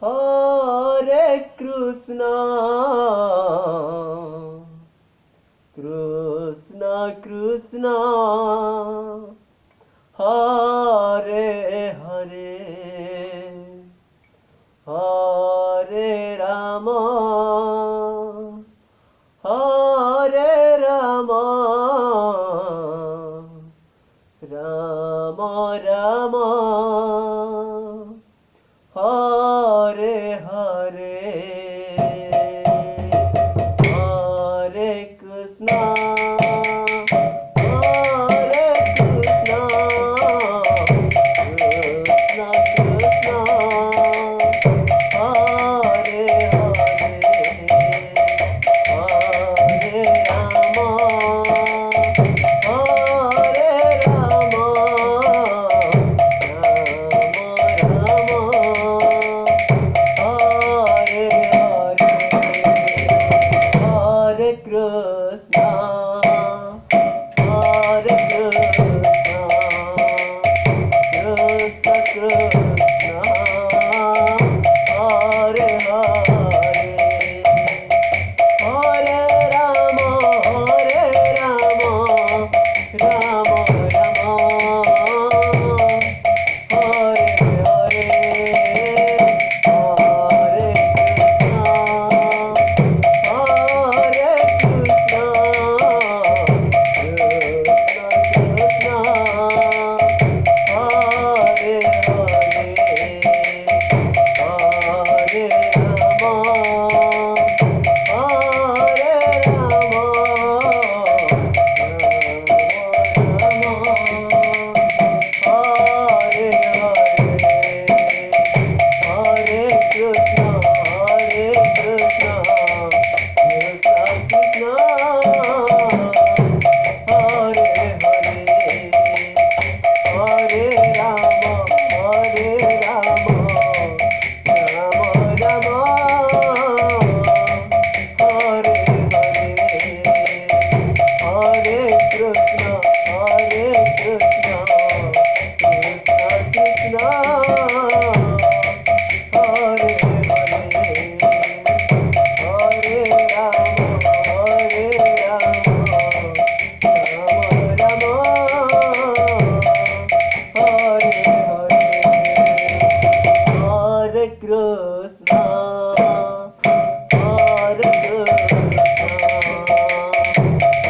Hare Krishna, Krishna Krishna, Hare Hare, Hare Rama, Hare Rama, Rama Rama, Hare Hare, Hare Krishna, Hare Krishna, Krishna Krishna, Hare Hare, Hare Rama, Hare Rama, Rama Rama, Hare Krishna, Hare Krishna,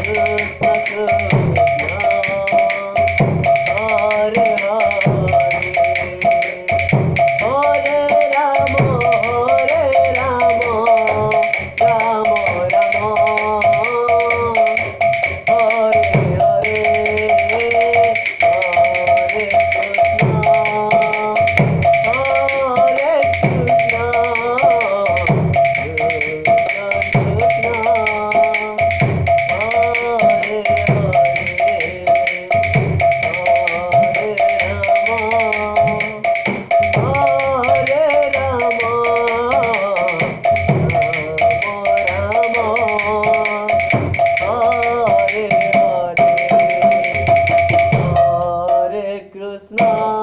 Krishna Krishna, Hare Hare, Hare Rama, Hare Rama, Rama Rama, Hare Hare, Hare Krishna, Krishna.